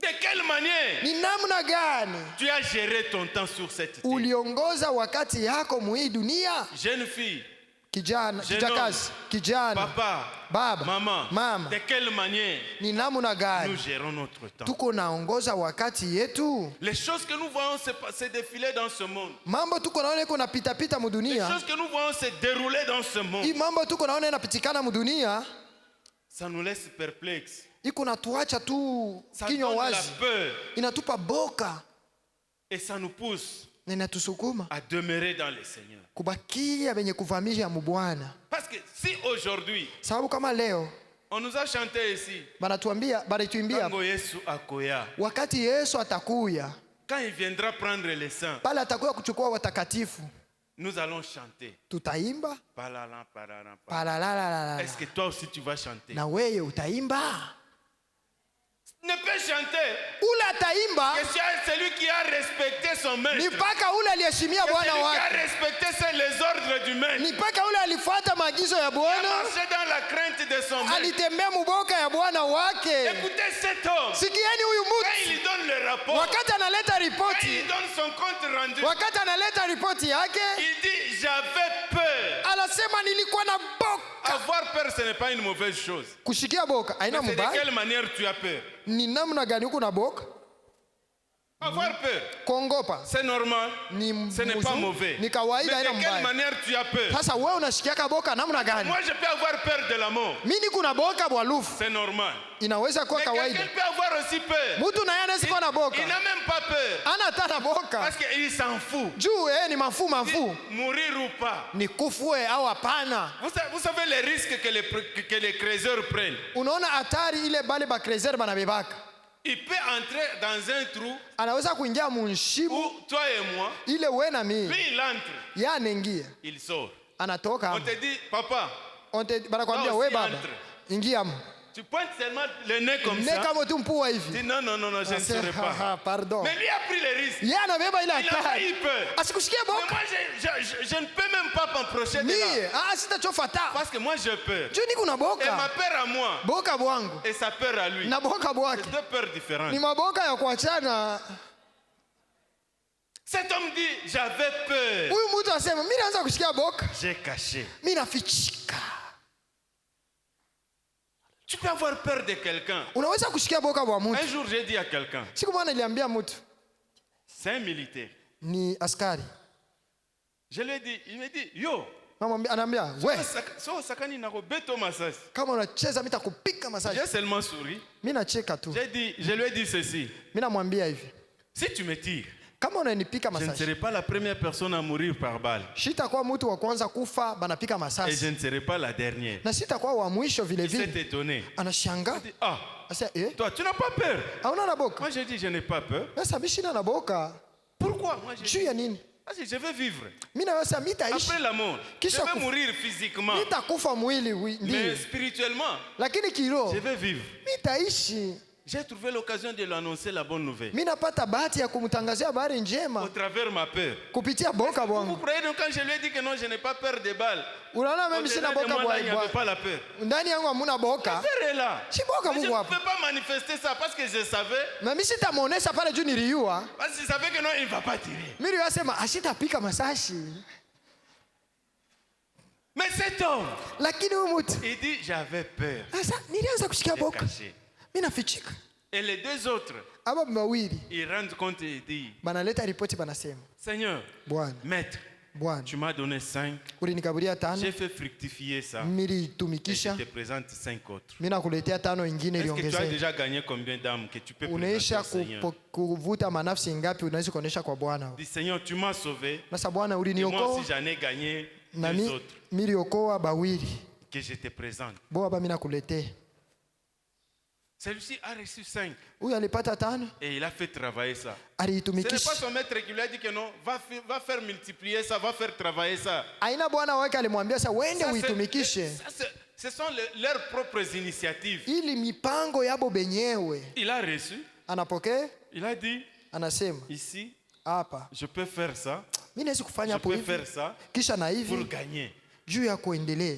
De quelle manière Ni namna gani tu as géré ton temps sur cette terre? uliongoza wakati yako muhii dunia? Jeune fille, Kijana, Jeune kijakazi, kijana, papa, baba, maman, mama, de quelle manière ni namna nous gani gérons notre temps? tuko naongoza wakati yetu? Les choses que nous voyons se défiler dans ce monde, Mambo tuko naona iko napitapita les mudunia, choses que nous voyons se dérouler dans ce monde, hii mambo tuko naona inapitikana mudunia, ça nous laisse perplexes. iko natuacha tu Ça kinywa donne la wazi, peur inatupa boka et ça nous pousse na inatusukuma à demeurer dans le Seigneur. kubakia benye kuvamisha mubwana. Parce que si aujourd'hui, Sababu kama leo on nous a chanté ici, banatuimbia Tango Yesu akoya, wakati Yesu atakuya, quand il viendra prendre les saints, pale atakuya kuchukua watakatifu, nous allons chanter. tutaimba Palalan, paralan, paralan. palalalala, Est-ce que toi aussi tu vas chanter? na wewe utaimba? ne peut chanter ule ataimba que celui qui a respecté son maître. ni mpaka ule aliheshimia Que bwana celui qui a wake, respecté les ordres du maître. ni mpaka ule alifuata maagizo ya Bwana, Marcher dans la crainte de son maître. alitembea muboka ya bwana wake. Écoutez cet homme. Sikieni huyu Quand mtu il lui donne le rapport, wakati analeta quand il ripoti, donne son compte rendu, wakati analeta ripoti yake il dit j'avais peur. anasema nilikuwa na boka. Avoir peur, ce n'est pas une mauvaise chose. Kushikia boka haina C'est de mubaya, quelle manière tu as peur? ni namna gani uko na boka? Avoir peur, Kuongopa c'est normal. ni Ce n'est pas mzuri, mauvais. ni Mais kawaida, haina de quelle mbaya. manière tu as peur? Sasa wewe unashikiaka boka namna gani? Moi, je peux avoir peur de la mort. Mimi niko na boka bwalufu, C'est normal. inaweza kuwa Mais kawaida. quelqu'un peut avoir aussi peur. Mtu naye anaweza kuwa na boka, Il n'a même pas peur. ana hata na boka Parce qu'il s'en fout. juu ni mafu Mourir ou pas. ni kufue au hapana. Vous savez les risques que les creuseurs prennent. Unaona hatari ile bale ba crazer banabebaka, Il peut entrer dans un trou anaweza kuingia munshimu où toi et moi, ile we na mimi, puis il entre, ya anaingia il sort. anatoka On te dit, papa, banakwambia Là we aussi baba entre. ingia mu tu pointes seulement le nez comme ne ça. kama tu mpua hivi. Dis non, non, non, non, je ne serai pas. Pardon, Mais lui a pris les risques. yeye anabeba ile Il n'a pas eu hatari peur. asikushikie Mais boka. moi, je ne peux même pas m'approcher de là. Mie sitachofata Parce que moi, j'ai peur. juu niko na Et ma boka, peur à moi boka bwangu et sa peur à lui. na boka bwake C'est deux peurs différentes. ni maboka ya kuachana. Cet homme dit, j'avais peur. Huyu mtu asema mimi naanza kushikia boka, J'ai caché. mimi nafichika. Tu peux avoir peur de quelqu'un. Unaweza kushikia boka bwa Un mtu. jour, j'ai dit à quelqu'un, Siku moja niliambia mtu c'est un militaire. ni askari, Je lui ai dit, il me dit, yo, anaambia we, so sakani nako beto masasi. kama unacheza mimi nitakupika masaji. J'ai seulement souri. Mimi nacheka tu, Je lui ai dit ceci. mimi namwambia hivi, Si tu me tires, kama unanipika je ne masaji, serai pas la première personne à mourir par balle. sitakuwa mtu wa kwanza kufa banapika Et je masasi, ne serai pas la dernière. na sitakuwa wa mwisho vile Il s'est vile. étonné. Anashangaa, Il dit, ah, asa toi, tu n'as pas peur. hauna na boka? Moi, j'ai dit, je n'ai pas peur. Sasa mimi sina na boka Pourquoi? Moi, j'ai juu dit, ya nini? parce que je vais vivre. Mimi naweza mitaishi, Après la mort, je Kisha vais kufa. mourir physiquement. nitakufa mwili Mais ndio, spirituellement, lakini kiroho je vais vivre. mitaishi. J'ai trouvé l'occasion de lui annoncer la bonne nouvelle. Mimi napata bahati ya kumtangazia habari Au njema travers ma peur. kupitia boka Vous bwangu. croyez donc quand je lui ai dit que non, je n'ai pas peur des balles. Unaona mimi Au-delà sina de boka moi, là, il n'y avait bwa pas la peur. ndani yangu hamuna La boka, peur est là. si boka Mais je Mungu ne hapo, peux pas manifester ça parce que je savais. na mimi sitamuonesha pale juu niliua. Parce que je savais que non, il ne va pas tirer. Mimi niliwasema asitapika masashi, Mais cet homme, lakini huyu mtu il dit j'avais peur. sasa nilianza kushikia J'ai boka, caché. mimi nafichika. Et les deux autres, Aba mawili ils rendent compte et disent banaleta ripoti, banasema Seigneur, Bwana, maître, Bwana tu m'as donné 5. ulinikaburia J'ai tano, fait fructifier ça. mimi Et je nilitumikisha, te présente 5 autres. mimi nakuletea tano ingine Est-ce que tu as iliongezeka. déjà gagné combien d'âmes que tu peux présenter Unaisha au Seigneur? kuvuta manafsi ngapi unaweza kuonesha kwa Bwana? Dis Seigneur, tu m'as sauvé. Sasa Bwana Et moi uliniokoa aussi j'en ai gagné na deux autres miliokoa bawili, que je te présente. boa ba mimi nakuletea. Celui-ci a reçu 5 Huyu alipata tano, et il a fait travailler ça. Ce n'est aliitumikisha. pas son maître qui lui a dit que non, va faire multiplier ça, va faire travailler ça. Aina bwana wake alimwambia sasa wende Ça, uitumikishe, ce sont leurs propres initiatives. ili mipango yabo benyewe. Il a reçu, Anapokea, il a dit, anasema ici, hapa je peux faire ça, mimi naweza je kufanya hapo peux hivi faire ça kisha na pour hivi gagner. juu ya kuendelea.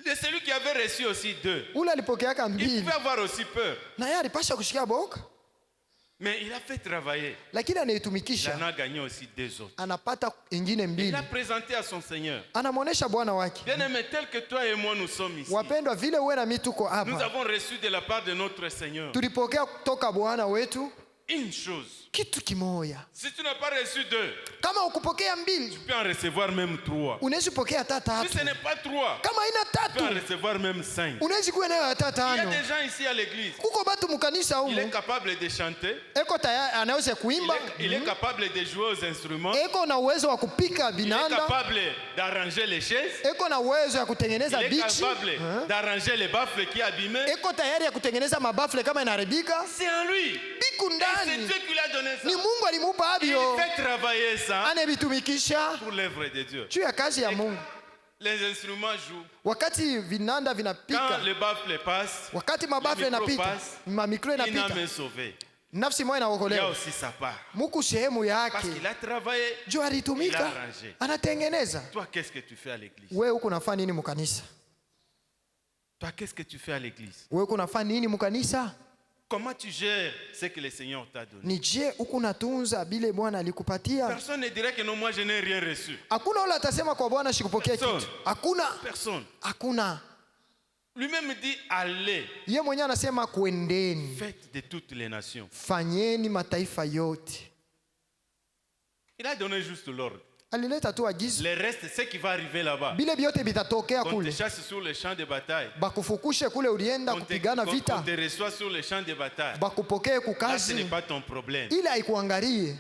Et celui qui avait reçu aussi 2, Ule alipokeaka il mbili pouvait avoir aussi peur. na yeye alipasha kushikia boka, Mais il a fait travailler. lakini Il en anaitumikisha, a gagné aussi 2 autres. anapata ingine Il mbili, a présenté à son Seigneur. anamwonesha Bwana wake. Bien-aimé, tel que toi et moi nous sommes ici, Wapendwa, vile wewe na mimi tuko nous hapa, avons reçu de la part de notre Seigneur tulipokea kutoka Bwana wetu une chose. kitu kimoya. Si tu n'as pas reçu 2, Kama ukupokea mbili, tu peux en recevoir même 3. unaweza kupokea hata Si tatu. ce n'est pas 3, Kama haina tu peux en tatu, recevoir même 5. unaweza kuwa nayo hata Il y a tano. des gens ici à l'église. Kuko batu mukanisa Il est humu capable de chanter. eko tayari anaweza kuimba, Il est capable de jouer aux instruments. eko na uwezo wa kupika Il est binanda, capable d'arranger les chaises. eko na uwezo ya kutengeneza Il est bichi, capable d'arranger les baffles qui abîmaient. eko tayari ya kutengeneza mabafle kama inaharibika. C'est en lui. Biku Et c'est ndani Dieu qui lui a donné ça. ni Mungu alimupa Il abio, fait travailler ça anavitumikisha pour l'œuvre de Dieu. juu ya kazi ya Mungu. les instruments jouent, wakati vinanda quand vinapika, le baffle passe, wakati mabafu le micro yanapita, passe, mamikro une inapita, âme est sauvée. nafsi moja Il y a inaokolewa. aussi sa part. Muku sehemu Parce yake qu'il a travaillé. juu Il a alitumika, arrangé. anatengeneza. Toi, qu'est-ce que tu fais à l'église? Wewe uko unafanya nini mukanisa? Toi, qu'est-ce que tu fais à l'église? Wewe uko unafanya nini mukanisa? Comment tu gères ce que le Seigneur t'a donné? Ni je uko unatunza bile Bwana alikupatia? Personne ne dirait que non, moi je n'ai rien reçu. Hakuna ule atasema kwa Bwana sikupokea Personne. kitu. Hakuna, Personne. hakuna. Lui-même dit allez, Yeye mwenyewe anasema kwendeni, faites de toutes les nations. fanyeni mataifa yote. Il a donné juste l'ordre. Alileta tu agizo, Le reste, ce qui va arriver là-bas. bile vyote vitatokea Qu'on te kule, chasse sur le champ de bataille. bakufukushe kule ulienda Qu'on te, kupigana qu'on vita, te reçoit sur le champ de bataille. bakupokee Là, ce n'est kukazi, pas ton problème. ili haikuangalie.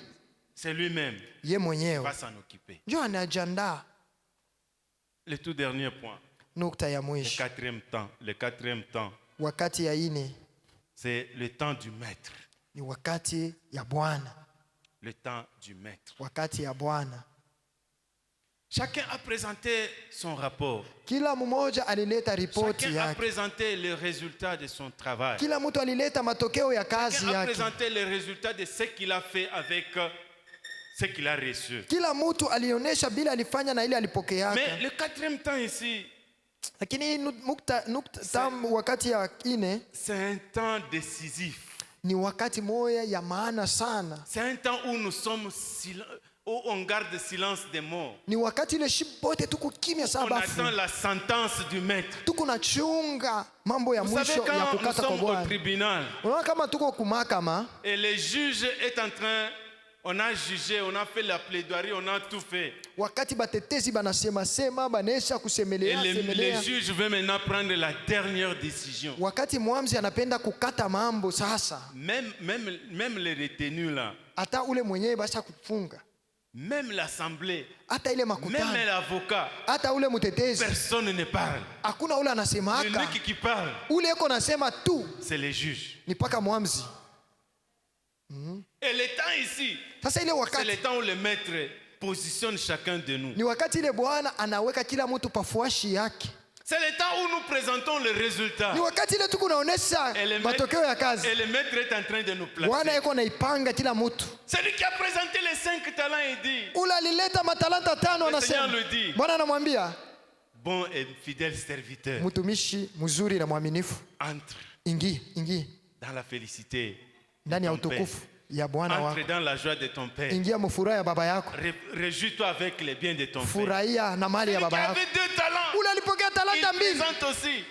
C'est lui-même Ye qui mwenyewe va s'en occuper. ndio anajiandaa. Le tout dernier point, Nukta ya le mwisho, quatrième temps, wakati ya ine c'est le temps du maître. ni wakati ya Bwana, Le temps du maître. wakati ya Bwana. Chacun a présenté son rapport. Kila mmoja alileta ripoti Chacun a yake, présenté le résultat de son travail. kila mtu alileta matokeo ya kazi Chacun a yake, présenté le résultat de ce qu'il a fait avec ce qu'il a reçu. kila mtu alionyesha bila alifanya na ile alipokea. Mais le quatrième temps ici, Lakini hii nukta wakati ya ine c'est un temps décisif. ni wakati moya ya maana sana. C'est un temps où nous sommes où on garde silence des morts. Ni wakati ile shibote tuko kimya On sana attend bafu, la sentence du maître. tuko na chunga mambo ya Vous savez, mwisho ya quand nous kukata kwa sommes au Bwana. tribunal Unaona kama tuko kumakama et le juge est en train, on a jugé, on a fait la plaidoirie, on a tout fait. wakati batetezi banasema sema banesha Et kusemelea le semelea, juge veut maintenant prendre la dernière décision. wakati mwamzi anapenda kukata mambo sasa, Même les retenus là, hata ule mwenyewe basha kufunga, même l'assemblée, hata ile même makutano, l'avocat, hata ule mtetezi, personne ne parle. hakuna ule anasemaka. L'unique qui parle, Ule eko nasema tu c'est le juge. ni paka mwamzi. Et le temps ici, Sasa ile c'est wakati le temps où le maître positionne chacun de nous. ni wakati ile Bwana anaweka kila mtu pafuashi yake. C'est le temps où nous présentons le résultat. Ni wakati ile tuko naonesha Et le matokeo ya kazi. et le maître est en train de nous Bwana placer. yeko naipanga kila mtu. Celui qui a présenté les 5 talents, il dit, Ule alileta matalanta tano, Le Seigneur anasema le dit. Bwana anamwambia bon et fidèle serviteur, mtumishi mzuri na mwaminifu, entre ingia dans la félicité de ndani ya ton Père. utukufu ya Bwana Entre wako, dans la joie de ton Père. ingia mfuraha ya baba yako, Réjouis-toi avec les biens de ton Père. furahia na mali ya Celui qui baba yako. avait 2 talents, Ule alipokea talanta il mbili présente aussi.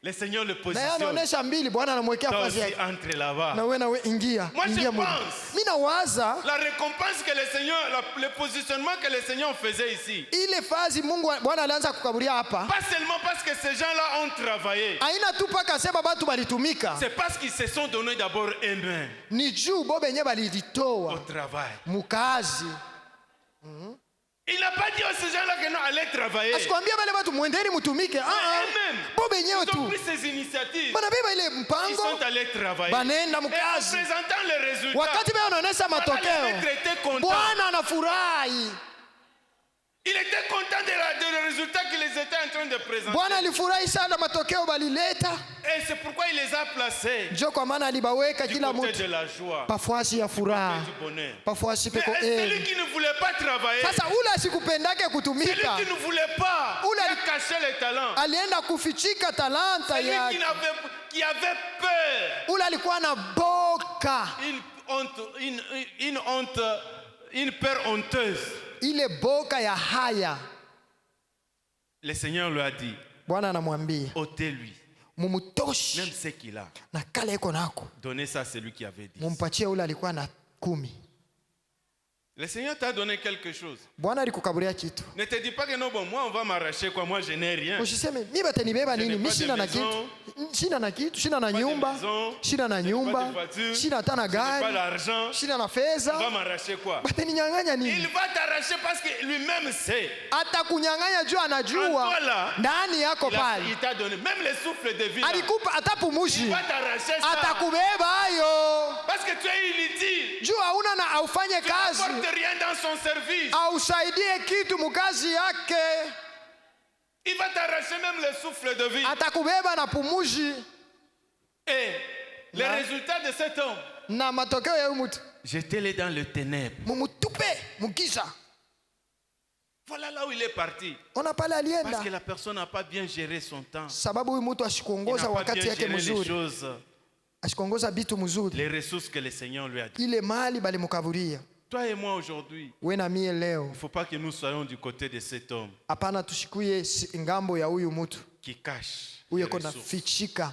Le Seigneur le na yeye positionne. anaonesha mbili, Bwana anamwekea Toi nafasi aussi, yake, entre là-bas. na wewe ingia Moi, je ingia mule. pense. Mimi nawaza La récompense que le Seigneur, le positionnement que le Seigneur faisait ici, ile fazi Mungu Bwana alianza kukaburia hapa, pas seulement parce que ces gens-là ont travaillé, aina tu paka sema batu balitumika, c'est parce qu'ils se sont donné d'abord eux-mêmes ni juu bo benye au balijitoa travail. mukazi. Il n'a pas dit à ces gens-là que non, allez travailler. Asikwambia bale batu mwendeni mutumike, Eux-mêmes, bo benyewe ils ont tu pris ces initiatives. banabeba ile Ils mpango, sont allés travailler. banenda Et en mukazi. présentant les résultats, Wakati bea wanaonesha voilà, le matokeo, maître était content. Bwana anafurahi. Il était content des résultats qu'il les était en train de présenter. Bwana alifurahi sana matokeo balileta, Et c'est pourquoi il les a placés njo kwa maana alibaweka du kila côté mtu de la joie, pafuasi ya du furaha, côté du bonheur. pafuasi Mais peko celui qui ne voulait pas travailler, Sasa ule asikupendake celui kutumika, qui ne voulait pas, Oula, il a caché les talents. alienda kufichika talanta Celui yake. qui avait peur, Ule alikuwa na boka, une honte, une peur honteuse. ile boka ya haya. Le Seigneur lui a dit, Bwana anamwambia ôtez-lui, même mumutoshi ce qu'il a. na kale iko nako, Donnez ça à celui qui avait dit. mumpatie ule alikuwa na 10. Le Seigneur t'a donné quelque chose. Bwana alikukaburia kitu, Ne te dis pas que non, bon, moi on va m'arracher quoi, moi je n'ai rien. usiseme mi batanibeba Je nini, n'ai mi pas de sina na maison, kitu, sina na kitu, sina na pas de nyumba, maison, sina na je n'ai pas nyumba, de voiture, sina hata na je n'ai pas gari, l'argent, sina na on va fedha, m'arracher quoi? bataninyang'anya Il nini? va t'arracher parce que lui-même sait. Atakunyang'anya juu anajua Antola, ndani yako pale, Il t'a donné même le souffle de vie. Là, alikupa hata il pumushi, va t'arracher ça. atakubeba hayo Parce que tu es inutile. juu hauna na aufanye Tu kazi, n'apportes rien dans son service. ausaidie kitu mukazi yake. Il va t'arracher même le souffle de vie. atakubeba na pumuji. Et le résultat de cet homme, Na matokeo ya huyu mtu, jetez-le dans le ténèbre. mumutupe mukisha. Voilà là où il est parti. Ona pale Parce alienda que la personne n'a pas bien géré son temps. sababu huyu mtu Il ashikuongoza n'a pas wakati bien yake géré les mzuri, choses, ashikuongoza bitu mzuri, les ressources que le Seigneur lui a dit. ile mali balimukaburia. Toi et moi aujourd'hui, We na mie leo, il ne faut pas que nous soyons du côté de cet homme hapana tushikuye ngambo ya huyu mtu qui cache huyo, ses eko na ressources, fichika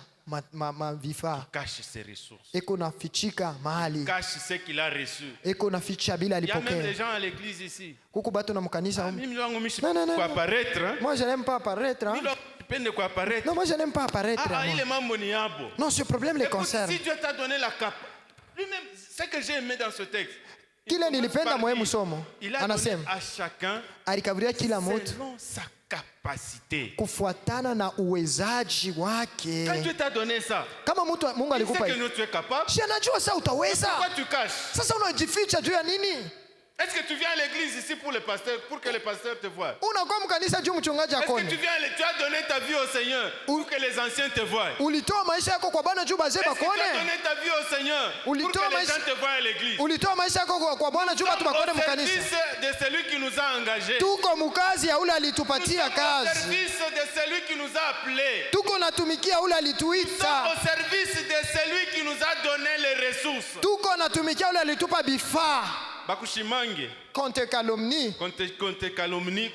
vifaa, cache ses ressources, eko na fichika mahali, cache ce qu'il a reçu. eko na ficha bila Il y a même des alipokea. gens à l'église ici. Kuku batu na mkanisa humu. Mimi wangu mishi Non, non, non, kwa non. apparaître. Hein? Moi je n'aime pas apparaître. Hein? Mimi pende kwa apparaître. Non, moi je n'aime pas apparaître. Ah, moi. il est mambo ni yabo. Non, ce problème les Écoute, concerne. si Dieu t'a donné la cap, lui-même, ce que j'ai aimé dans ce texte, il Kile commence nilipenda par moyo dire, msomo. il a donné Anasema à chacun alikaburia kila mtu selon sa capacité. kufuatana na uwezaji wake. Quand Dieu t'a donné ça, Kama mtu Mungu il sait alikupa que hivi, nous tu es capable. si anajua sasa utaweza. Pourquoi tu caches? Sasa unajificha juu ya nini? Est-ce que tu viens à l'église ici pour le pasteur, pour que le pasteur te voie? Unakuwa mkanisa juu mchungaji Est-ce que akone. tu as donné ta vie au Seigneur pour que les anciens te voient? Ulitoa maisha yako kwa Bwana juu bazee Est-ce que tu as bakone. donné ta vie au Seigneur pour Ulitoa que les maisha- gens te voient à l'église? Ulitoa maisha yako kwa Bwana juu batu bakone Au mkanisa. service de celui qui nous a engagés. Tuko mukazi ya ule Nous alitupatia sommes au kazi. service de celui qui nous a appelés. Tuko natumikia ule Nous sommes alituita. au service de celui qui nous a donné les ressources. Tuko natumikia ule alitupa bifaa. Bakushimange, Contre calomnie, konte calomnie,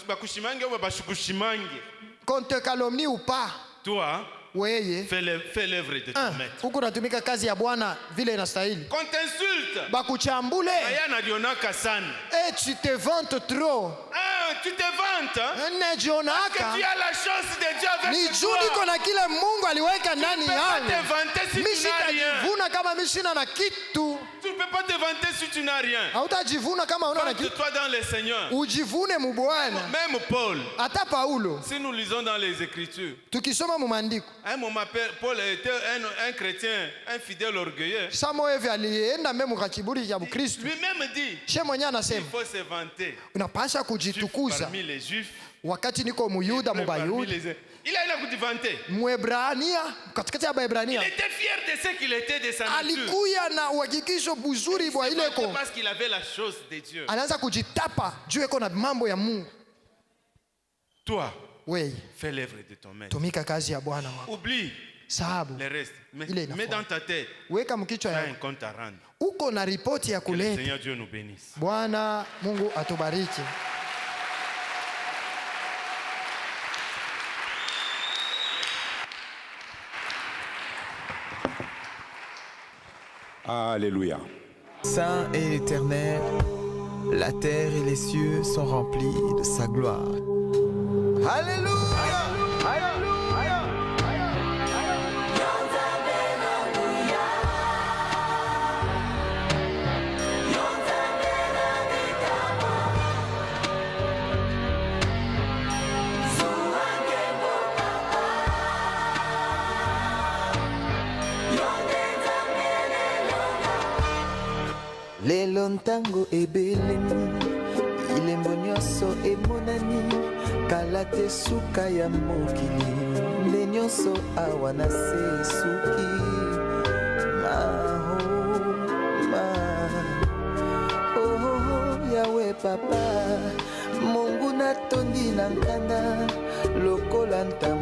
bakushimange ou bashukushimange. contre calomnie ou pas. Toi, Weye. fais l'œuvre de ton maître. Huku natumika kazi ya Bwana vile inastahili. Qu'on t'insulte, Bakuchambule. aya nadionaka sana. Eh, tu te vantes trop. Ah, tu te vantes, hein? Que Nejionaka. tu as la chance de Dieu avec Ni juu niko toi. na kile Mungu aliweka ndani Tu ne peux pas yangu. te vanter si tu Mimi n'as rien. sitajivuna kama mimi sina na kitu. Tu ne peux pas te vanter si tu n'as rien. Hautajivuna kama huna na kitu. Vante-toi dans le Seigneur. Ujivune mu Bwana. Même Paul, Hata Paulo si nous lisons dans les Écritures, tukisoma mu maandiko, à un moment, Paul était un chrétien, un fidèle orgueilleux. Samuel alienda mbele mu kiburi cha Kristo. Lui-même dit, She mwenyewe il anasema faut se vanter. unapasha Juif kujitukuza parmi les Juifs, wakati niko Muyuda hébreu parmi mubayuda les... Il a eu à vanter. Mwebrania katikati ya Il Waebrania était fier de ce qu'il était de sa nature. alikuya na uhakikisho buzuri bwa Il ile se vantait ko, parce qu'il avait la chose de Dieu. anaanza kujitapa juu eko na mambo ya Mungu. Toi, Wewe fais l'œuvre de ton maître. tumika kazi ya Bwana wako, Oublie sababu le reste. Mais Il est mets la dans ta tête, weka mkichwa tu as yako un compte à rendre. uko na ripoti ya Que le kuleta. Seigneur Dieu nous bénisse. Bwana Mungu atubariki. Alléluia. Saint et éternel, la terre et les cieux sont remplis de sa gloire. Alléluia. lelo ntango ebelemi ilembo nyonso emonani kala te suka ya mokili nde nyonso awa na se esuki mahoma oh yawe papa mungu natondi na nkanda lokola ntambo